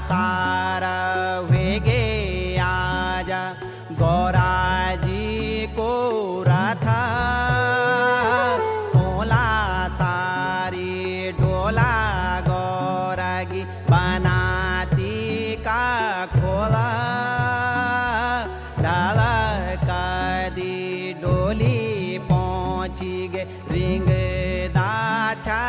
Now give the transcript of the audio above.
सार वेगे आजा गौरा जी को रथ सोला सारी ढोला गौरगी बनाती का खोला डाल कदी डोली पहुँची गे रिंग दाछा